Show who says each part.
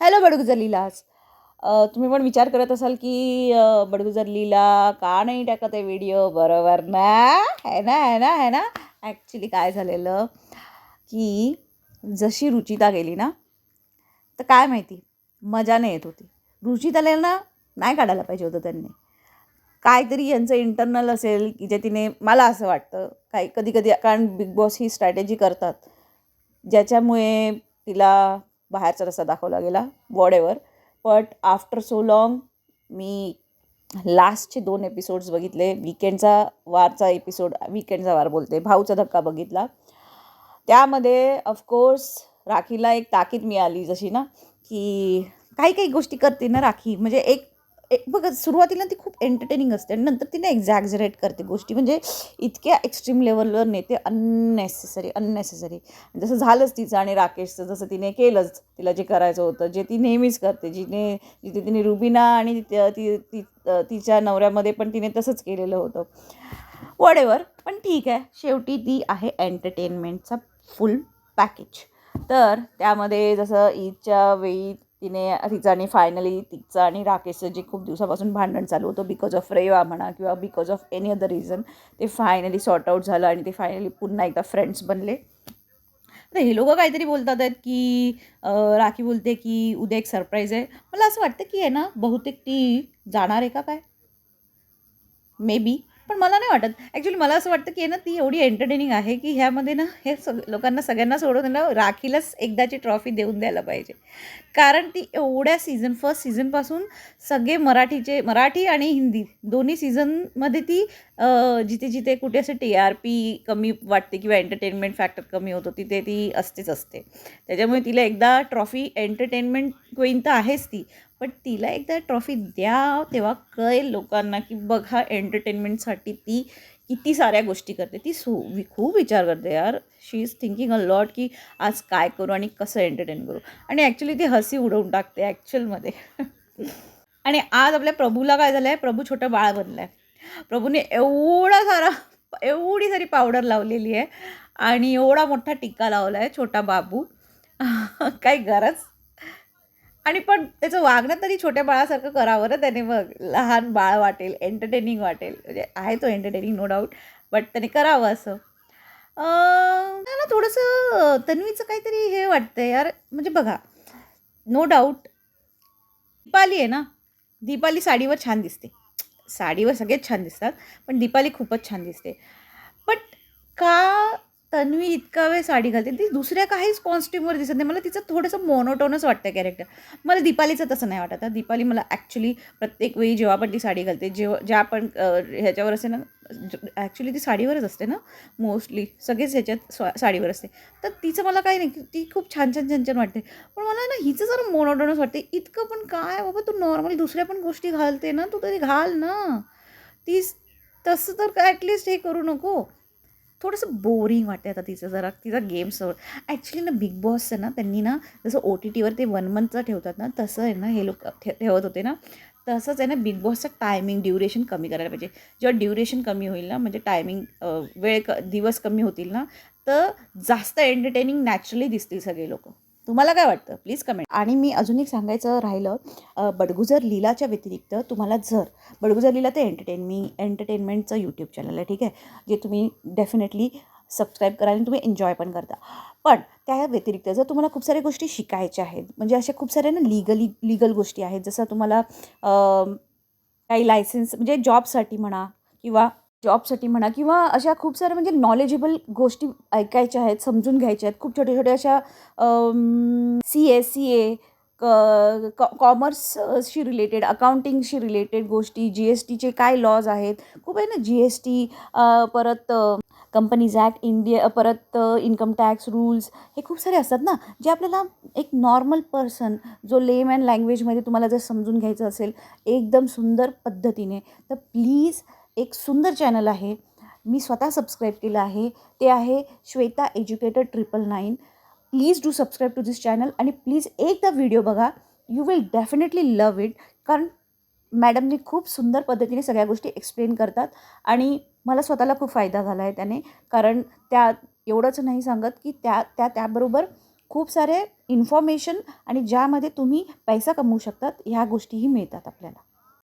Speaker 1: Hello Badgujar लीलाज. तुम्ही पण विचार करत असाल की बडगुजर लीला का नाही टाकत आहे व्हिडिओ, बरोबर ना? है ना. ॲक्च्युली काय झालेलं की जशी रुचिता गेली ना, तर काय माहिती मजा नाही येत होती. रुचिताला ना नाही काढायला पाहिजे होतं त्यांनी. काहीतरी यांचं इंटरनल असेल की जे तिने, मला असं वाटतं काही कधी कधी, कारण बिग बॉस ही स्ट्रॅटेजी करतात ज्याच्यामुळे तिला बाहेरचा रस्ता दाखवला गेला, वॉडेवर. बट आफ्टर सो लाँग मी लास्टचे 2 एपिसोड्स बघितले. वीकेंडचा वार बोलते, भाऊचा धक्का बघितला. त्यामध्ये ऑफकोर्स राखीला एक ताकीद मिळाली, जशी ना की काही काही गोष्टी करते ना राखी, म्हणजे एक एक बघा सुरुवातीला ती खूप एंटरटेनिंग असते आणि नंतर तिने एक्झॅक्झरेट करते गोष्टी, म्हणजे इतक्या एक्स्ट्रीम लेवलवर नेते, अननेसेसरी. जसं झालंच तिचं आणि राकेशचं, जसं तिने केलंच तिला जे करायचं होतं, जे ती नेहमीच करते, जिथे तिने रुबिना आणि तिच्या नवऱ्यामध्ये पण तिने तसंच केलेलं होतं. वॉटेवर, पण ठीक आहे, शेवटी ती आहे एंटरटेनमेंटचा फुल पॅकेज. तर त्यामध्ये जसं ईदच्या वेळी तिचं आणि राकेशचं जे खूप दिवसापासून भांडण चालू होतं, बिकॉज ऑफ रेवा म्हणा किंवा because of any other reason, ते फायनली सॉर्ट आऊट झालं आणि ते फायनली पुन्हा एकदा फ्रेंड्स बनले. तर हे लोकं काहीतरी बोलतात आहेत की राखी बोलते की उद्या एक सरप्राईज आहे. मला असं वाटतं की आहे ना, बहुतेक ती जाणार आहे का काय, मे बी. पण मला नाही वाटत. ॲक्च्युली मला असं वाटतं की आहे ना, ती एवढी एंटरटेनिंग आहे की ह्यामध्ये ना हे लोकांना सगळ्यांना सोडून ना राखीलाच एकदाची ट्रॉफी देऊन द्यायला पाहिजे. कारण ती एवढ्या फर्स्ट सीझनपासून सगळे मराठी आणि हिंदी दोन्ही सीझनमध्ये ती जिथे जिथे कुठे असे TRP कमी वाटते किंवा एंटरटेनमेंट फॅक्टर कमी होतो, तिथे ती असते. त्याच्यामुळे तिला एकदा ट्रॉफी, एंटरटेनमेंट क्वीन तर आहेच ती, पण तिला एकदा ट्रॉफी द्या, तेव्हा कळेल लोकांना की बघा एंटरटेनमेंटसाठी ती किती साऱ्या गोष्टी करते. ती खूप विचार करते यार. शी इज थिंकिंग अ लॉट की आज काय करू आणि कसं एंटरटेन करू. आणि ॲक्च्युली ती हसी उडवून टाकते ॲक्च्युअलमध्ये. आणि आज आपल्या प्रभूला काय झालं आहे, प्रभू छोटं बाळ बनलं आहे. प्रभूने एवढी सारी पावडर लावलेली आहे आणि एवढा मोठा टिक्का लावला आहे, छोटा बाबू. काही गरज. आणि पण त्याचं वागणं तरी छोट्या बाळासारखं करावं ना त्याने, मग लहान बाळ वाटेल, एंटरटेनिंग वाटेल. म्हणजे आहे तो एंटरटेनिंग नो डाऊट, बट त्याने करावं असं. मला थोडंसं तन्वीचं काहीतरी हे वाटतं यार. म्हणजे बघा, नो डाऊट दीपाली आहे ना, दीपाली साडीवर छान दिसते. साडीवर सगळेच छान दिसतात, पण दीपाली खूपच छान दिसते. बट का तन्वी इतका वेळ साडी घालते, ती दुसऱ्या काहीच कॉस्ट्यूमवर दिसत नाही. मला तिचं थोडंसं मोनोटोनच वाटतं कॅरेक्टर. मला दीपालीचं तसं नाही वाटत. दीपाली मला ॲक्च्युली प्रत्येक वेळी जेव्हा पण ती साडी घालते, ज्या पण ह्याच्यावर असते ना, ॲक्च्युली ती साडीवरच असते ना मोस्टली, सगळेच ह्याच्यात साडीवर असते. तर तिचं मला काही नाही, ती खूप छान वाटते. पण मला ना हिचं जरा मोनोटोनच वाटते. इतकं पण काय बाबा, तू नॉर्मली दुसऱ्या पण गोष्टी घालते ना, तू तरी घाल ना. तीच तसं तर ॲटलिस्ट हे करू नको. थोडंसं बोरिंग वाटते आता तिचं, जरा तिचा गेम सवड. ॲक्च्युली ना बिग बॉसचं ना त्यांनी ना जसं OTTवर ते 1 मंथचं ठेवतात ना, तसं आहे ना हे लोक ठेवत होते ना, तसंच आहे ना बिग बॉसचं टायमिंग, ड्युरेशन कमी करायला पाहिजे. जेव्हा ड्युरेशन कमी होईल ना, म्हणजे टायमिंग, दिवस कमी होतील ना, तर जास्त एंटरटेनिंग नॅचरली दिसतील सगळे लोक. तुम्हाला काय वाटतं, प्लीज कमेंट. आणि मी अजून एक सांगायचं राहिलं, बडगुजर लीलाच्या व्यतिरिक्त तुम्हाला जर बडगुजर लीला ते एंटरटेनमेंटचं यूट्यूब चॅनल आहे, ठीक आहे, जे तुम्ही डेफिनेटली सबस्क्राईब करा आणि तुम्ही एन्जॉय पण करता. पण त्या व्यतिरिक्त जर तुम्हाला खूप साऱ्या गोष्टी शिकायच्या आहेत, म्हणजे अशा खूप साऱ्या ना लिगल गोष्टी आहेत, जसं तुम्हाला काही लायसन्स, म्हणजे जॉबसाठी म्हणा किंवा अशा खूप साऱ्या म्हणजे नॉलेजेबल गोष्टी ऐकायच्या आहेत, समजून घ्यायच्या आहेत. खूप छोट्या अशा CA कॉमर्सशी रिलेटेड, अकाउंटिंगशी रिलेटेड गोष्टी, GSTचे काय लॉज आहेत, खूप आहे ना GST, परत कंपनीज ॲक्ट, परत इन्कम टॅक्स रूल्स, हे खूप सारे असतात ना, जे आपल्याला एक नॉर्मल पर्सन, जो लेमॅन लँग्वेजमध्ये तुम्हाला जर समजून घ्यायचं असेल एकदम सुंदर पद्धतीने, तर प्लीज एक सुंदर चॅनल आहे, मी स्वतः सबस्क्राईब केलं आहे, ते आहे Shweta educator 999. Please do subscribe to this channel आणि प्लीज एकदा व्हिडिओ बघा. You will definitely love it. कारण मॅडमनी खूप सुंदर पद्धतीने सगळ्या गोष्टी एक्सप्लेन करतात आणि मला स्वतःला खूप फायदा झाला आहे त्याने. कारण त्या एवढंच नाही सांगत की त्याबरोबर खूप सारे इन्फॉर्मेशन आणि ज्यामध्ये तुम्ही पैसा कमवू शकतात ह्या गोष्टीही मिळतात आपल्याला.